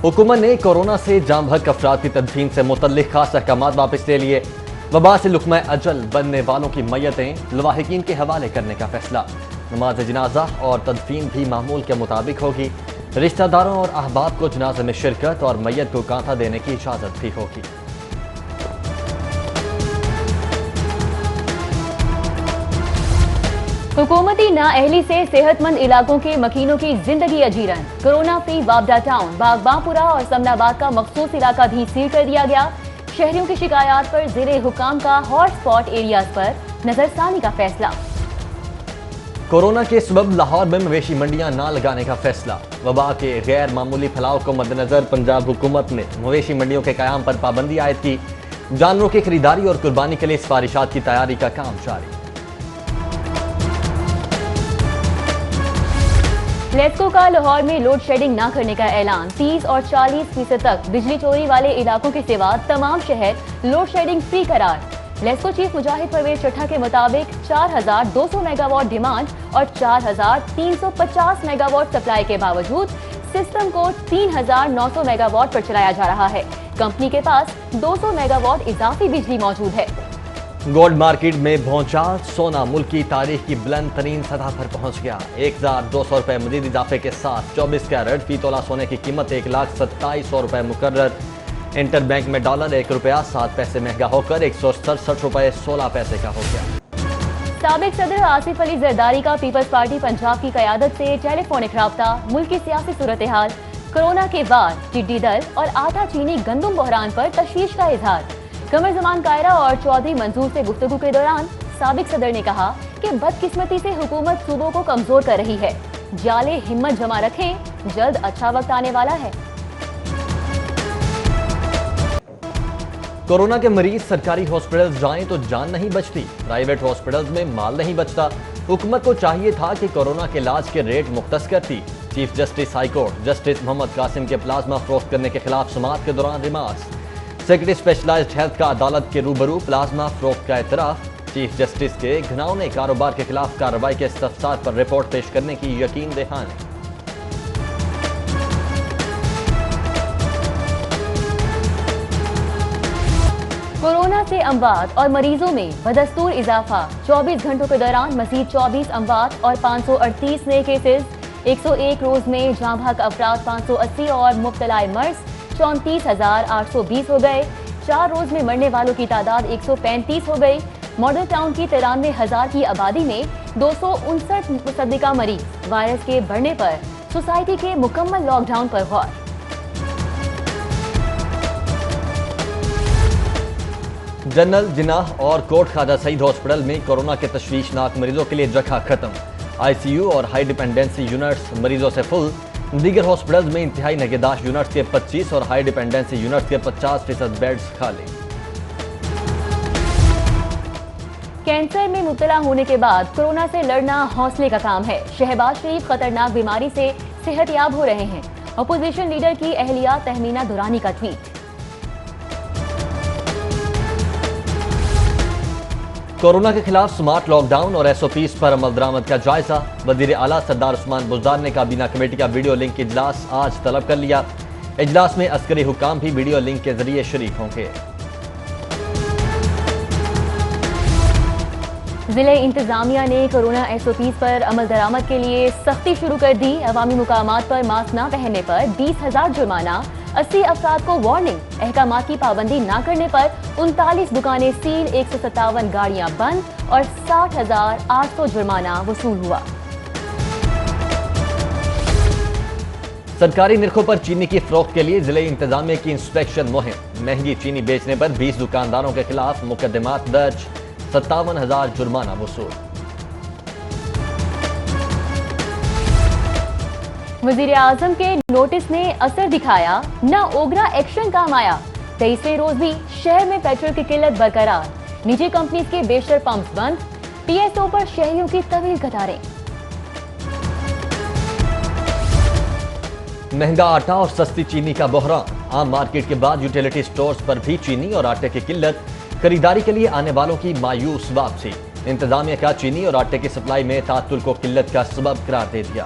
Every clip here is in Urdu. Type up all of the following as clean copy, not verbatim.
حکومت نے کورونا سے جاں بحق افراد کی تدفین سے متعلق خاص احکامات واپس لے لیے۔ وبا سے لقمہ اجل بننے والوں کی میتیں لواحقین کے حوالے کرنے کا فیصلہ۔ نماز جنازہ اور تدفین بھی معمول کے مطابق ہوگی۔ رشتہ داروں اور احباب کو جنازے میں شرکت اور میت کو کانٹا دینے کی اجازت بھی ہوگی۔ حکومتی نااہلی سے صحت مند علاقوں کے مکینوں کی زندگی اجیرن۔ کورونا فری وابڈا ٹاؤن، باغباں پورہ اور سمن آباد کا مخصوص علاقہ بھی سیل کر دیا گیا۔ شہریوں کی شکایات پر زیر حکام کا ہاٹ سپاٹ ایریاز پر نظر ثانی کا فیصلہ۔ کورونا کے سبب لاہور میں مویشی منڈیاں نہ لگانے کا فیصلہ۔ وبا کے غیر معمولی پھیلاؤ کو مد نظر پنجاب حکومت نے مویشی منڈیوں کے قیام پر پابندی عائد کی۔ جانوروں کی خریداری اور قربانی کے لیے سفارشات کی تیاری کا کام جاری۔ لیسکو کا لاہور میں لوڈ شیڈنگ نہ کرنے کا اعلان۔ 30 اور 40% تک بجلی چوری والے علاقوں کے سوا تمام شہر لوڈ شیڈنگ فری قرار۔ لیسکو چیف مجاہد پرویز چٹھا کے مطابق 4200 میگا واٹ ڈیمانڈ اور 4350 میگا واٹ سپلائی کے باوجود سسٹم کو 3900 میگا واٹ پر چلایا جا رہا ہے۔ کمپنی کے پاس 200 میگا واٹ اضافی بجلی موجود ہے۔ گولڈ مارکیٹ میں بھونچال، سونا ملک کی تاریخ کی بلند ترین سطح پر پہنچ گیا۔ 1200 روپے مزید اضافے کے ساتھ 24 کیرٹ فی تولہ سونے کی قیمت 1,27,000 روپے مقرر۔ انٹر بینک میں ڈالر 1 روپیہ 7 پیسے مہنگا ہو کر 167 روپے 16 پیسے کا ہو گیا۔ سابق صدر آصف علی زرداری کا پیپلز پارٹی پنجاب کی قیادت سے ٹیلی فونک رابطہ۔ ملک کی سیاسی صورتحال، کورونا کے بعد ٹڈی دل اور آٹا چینی گندم بحران پر تشویش کا اظہار۔ قمر زمان کائرہ اور چودھری منظور سے گفتگو کے دوران سابق صدر نے کہا کہ بدقسمتی سے حکومت صوبوں کو کمزور کر رہی ہے۔ جالے ہمت جمع رکھیں، جلد اچھا وقت آنے والا ہے۔ کورونا کے مریض سرکاری ہاسپٹلز جائیں تو جان نہیں بچتی، پرائیویٹ ہاسپٹلز میں مال نہیں بچتا۔ حکومت کو چاہیے تھا کہ کورونا کے علاج کے ریٹ مختص کرتی۔ Chief justice high court justice Muhammad Qasim کے پلازما فروخت کرنے کے خلاف سماعت کے دوران ریمارکس۔ سیکرٹری اسپیشلائزڈ ہیلتھ کا عدالت کے روبرو پلازما فروخت کا اعتراف۔ چیف جسٹس کے گھناؤنے کاروبار کے خلاف کارروائی کے استفسار پر رپورٹ پیش کرنے کی یقین دہانی۔ کورونا سے اموات اور مریضوں میں بدستور اضافہ۔ 24 گھنٹوں کے دوران مزید 24 اموات اور 538 نئے کیسز۔ 101 روز میں جاں بحق افراد 580 اور مبتلا مرض 34,820 ہو گئے۔ 4 روز میں مرنے والوں کی تعداد 135 ہو گئی۔ ماڈل ٹاؤن کی 93,000 کی آبادی میں 259 مصدقہ مریض۔ وائرس کے بڑھنے پر سوسائٹی کے مکمل لاک ڈاؤن پر غور۔ جنرل جناح اور کوٹ خواجہ سعید ہاسپٹل میں کورونا کے تشویشناک مریضوں کے لیے جگہ ختم۔ آئی سی یو اور ہائی ڈیپینڈنسی یونٹس مریضوں سے فل۔ دیگر ہاسپٹلز میں انتہائی نگہداشت یونٹس کے 25 اور ہائی ڈیپینڈنسی یونٹس کے 50% بیڈز خالی۔ کینسر میں مبتلا ہونے کے بعد کورونا سے لڑنا حوصلے کا کام ہے۔ شہباز شریف خطرناک بیماری سے صحت یاب ہو رہے ہیں۔ اپوزیشن لیڈر کی اہلیہ تہمینہ دورانی کا ٹویٹ۔ کورونا کے خلاف سمارٹ لاک ڈاؤن اور ایس او پیز پر عمل درآمد کا جائزہ۔ وزیر اعلیٰ سردار عثمان بزدار نے کابینہ کمیٹی کا ویڈیو لنک اجلاس آج طلب کر لیا۔ اجلاس میں عسکری حکام بھی ویڈیو لنک کے ذریعے شریک ہوں گے۔ ضلع انتظامیہ نے کورونا ایس او پیز پر عمل درآمد کے لیے سختی شروع کر دی۔ عوامی مقامات پر ماسک نہ پہننے پر 20,000 جرمانہ، 80 افراد کو وارننگ۔ احکامات کی پابندی نہ کرنے پر 39 دکانیں سیل، 157 گاڑیاں بند اور 60,800 جرمانہ وصول ہوا۔ سرکاری نرخوں پر چینی کی فروخت کے لیے ضلع انتظامیہ کی انسپیکشن مہم۔ مہنگی چینی بیچنے پر 20 دکانداروں کے خلاف مقدمات درج، 57,000 جرمانہ وصول۔ وزیر اعظم کے نوٹس نے اثر دکھایا، نہ اوگرا ایکشن کام آیا۔ 23ویں روز بھی شہر میں پیٹرول کی قلت برقرار۔ نجی کمپنیز کے بیشتر پمپس بند۔ پی ایس او پر شہریوں کی طویل قطاریں۔ مہنگا آٹا اور سستی چینی کا بحران۔ عام مارکیٹ کے بعد یوٹیلیٹی سٹورز پر بھی چینی اور آٹے کی قلت۔ خریداری کے لیے آنے والوں کی مایوس واپسی۔ انتظامیہ کا چینی اور آٹے کی سپلائی میں تعطل کو قلت کا سبب قرار دے دیا۔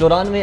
94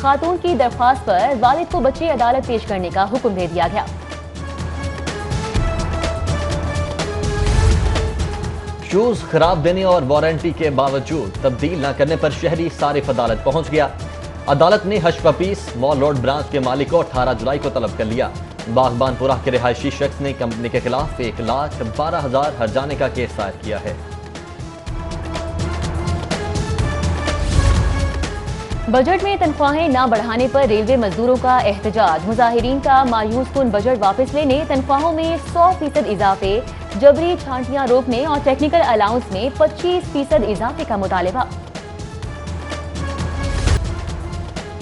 خاتون کی درخواست پر والد کو بچے عدالت پیش کرنے کا حکم دے دیا گیا۔ شوز خراب دینے اور وارنٹی کے باوجود تبدیل نہ کرنے پر شہری صارف عدالت پہنچ گیا۔ عدالت نے ہشپا پیس مال روڈ برانچ کے مالک کو 18 جولائی کو طلب کر لیا۔ باغبان پورہ کے رہائشی شخص نے کمپنی کے خلاف 1,12,000 ہرجانے کا کیس دائر کیا ہے۔ بجٹ میں تنخواہیں نہ بڑھانے پر ریلوے مزدوروں کا احتجاج، مظاہرین کا مایوس کن بجٹ واپس لینے، تنخواہوں میں 100% اضافے، جبری چھانٹیاں روکنے اور ٹیکنیکل الاؤنس میں 25% اضافے کا مطالبہ۔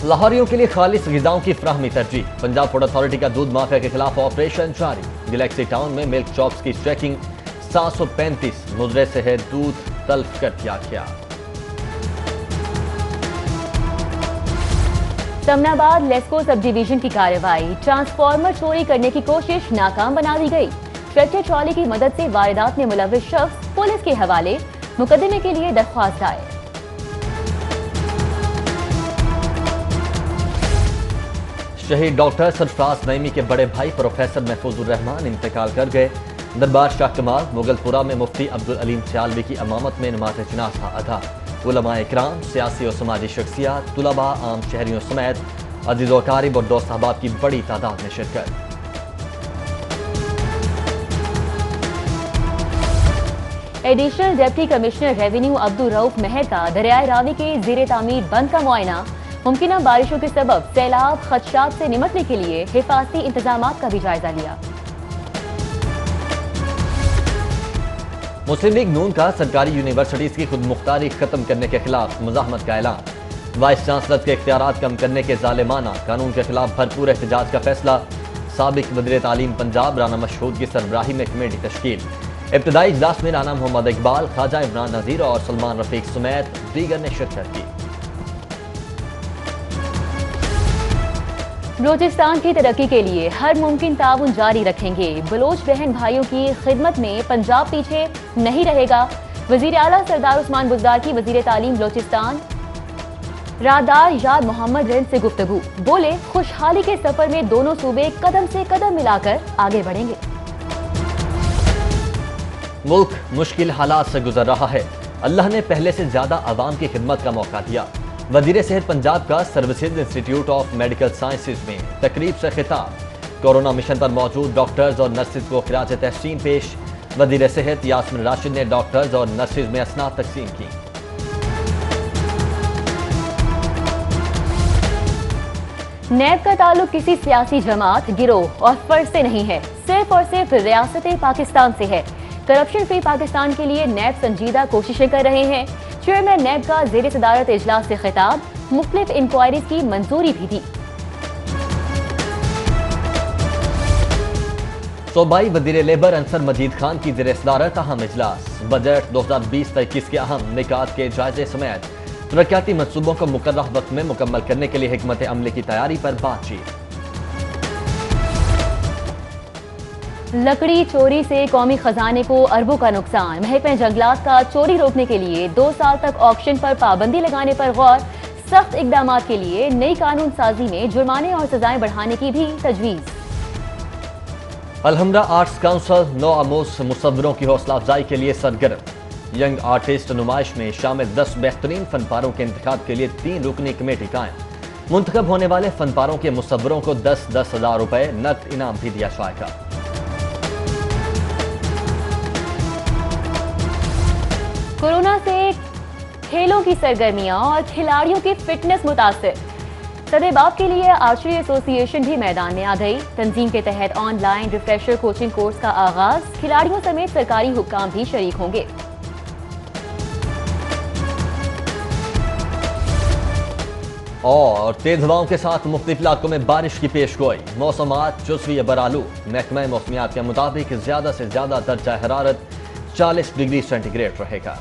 لاہوریوں کے لیے خالص غذاؤں کی فراہمی ترجیح، پنجاب فوڈ اتھارٹی کا دودھ مافیا کے خلاف آپریشن جاری، گلیکسی ٹاؤن میں ملک شاپس کی چیکنگ، 735 مضر صحت دودھ تلف کر دیا گیا۔ سمن آباد لیسکو سب ڈویژن کی کارروائی، ٹرانسفارمر چوری کرنے کی کوشش ناکام بنا دی گئی، ٹریکٹر ٹرالی کی مدد سے واردات میں ملوث شخص پولیس کے حوالے، مقدمے کے لیے درخواست دائر۔ شہید ڈاکٹر سرفراز نعیمی کے بڑے بھائی پروفیسر محفوظ الرحمان انتقال کر گئے۔ دربار شاہ کمال مغل پورہ میں مفتی عبدالعلیم سیالوی کی امامت میں نماز جنازہ ادا، علماء اکرام، سیاسی و سماجی شخصیات، طلباء، عام شہریوں سمیت عزیز و اقارب اور دوست احباب کی بڑی تعداد میں شرکت۔ Additional deputy commissioner revenue Abdul Rauf مہر کا دریائے راوی کے زیر تعمیر بند کا معائنہ، ممکنہ بارشوں کے سبب سیلاب خدشات سے نمٹنے کے لیے حفاظتی انتظامات کا بھی جائزہ لیا۔ مسلم لیگ نون کا سرکاری یونیورسٹیز کی خود مختاری ختم کرنے کے خلاف مزاحمت کا اعلان، وائس چانسلر کے اختیارات کم کرنے کے ظالمانہ قانون کے خلاف بھرپور احتجاج کا فیصلہ، سابق وزیر تعلیم پنجاب رانا مشہود کی سربراہی میں کمیٹی تشکیل، ابتدائی اجلاس میں رانا محمد اقبال، خواجہ عمران نذیر اور سلمان رفیق سمیت دیگر نے شرکت کی۔ بلوچستان کی ترقی کے لیے ہر ممکن تعاون جاری رکھیں گے، بلوچ بہن بھائیوں کی خدمت میں پنجاب پیچھے نہیں رہے گا، وزیر اعلیٰ سردار عثمان بزدار کی وزیر تعلیم بلوچستان رادار یاد محمد رند سے گفتگو، بولے خوشحالی کے سفر میں دونوں صوبے قدم سے قدم ملا کر آگے بڑھیں گے۔ ملک مشکل حالات سے گزر رہا ہے، اللہ نے پہلے سے زیادہ عوام کی خدمت کا موقع دیا، وزیر صحت پنجاب کا services institute of medical sciences میں تقریب سے خطاب، کورونا مشن پر موجود ڈاکٹرز اور نرسز کو خراج تحسین پیش، وزیر صحت یاسمین راشد نے ڈاکٹرز اور نرسز میں اسناد تقسیم کی۔ نیب کا تعلق کسی سیاسی جماعت، گروہ اور فرد سے نہیں ہے، صرف اور صرف ریاست پاکستان سے ہے، کرپشن فری پاکستان کے لیے نیب سنجیدہ کوششیں کر رہے ہیں، چیئرمین نیب کا زیر صدارت اجلاس سے خطاب، مختلف انکوائریز کی منظوری بھی دی۔ صوبائی وزیر لیبر انصر مجید خان کی زیر صدارت اہم اجلاس، بجٹ 2020-21 کے اہم نکات کے جائزے سمیت ترقیاتی منصوبوں کو مقررہ وقت میں مکمل کرنے کے لیے حکمت عملی کی تیاری پر بات چیت۔ لکڑی چوری سے قومی خزانے کو اربوں کا نقصان، محکمہ جنگلات کا چوری روکنے کے لیے 2 سال تک آکشن پر پابندی لگانے پر غور، سخت اقدامات کے لیے نئی قانون سازی میں جرمانے اور سزائیں بڑھانے کی بھی تجویز۔ الحمرا آرٹس کونسل نو آموز مصوروں کی حوصلہ افزائی کے لیے سرگرم، ینگ آرٹسٹ نمائش میں شامل 10 بہترین فنپاروں کے انتخاب کے لیے 3 رکنی کمیٹی قائم، منتخب ہونے والے فنپاروں کے مصوروں کو 10-10 ہزار روپے نقد انعام بھی دیا جائے گا۔ کورونا سے کھیلوں کی سرگرمیاں اور کھلاڑیوں کی فٹنس متاثر، تدریبات کے لیے آرچری ایسوسی ایشن بھی میدان میں آ گئی، تنظیم کے تحت on line refresher coaching course کا آغاز، کھلاڑیوں سمیت سرکاری حکام بھی شریک ہوں گے۔ اور تیز ہواؤں کے ساتھ مختلف علاقوں میں بارش کی پیش گوئی، موسمات جزوی برآلود، محکمہ موسمیات کے مطابق زیادہ سے زیادہ درجہ حرارت 40 ڈگری سینٹی گریڈ رہے گا۔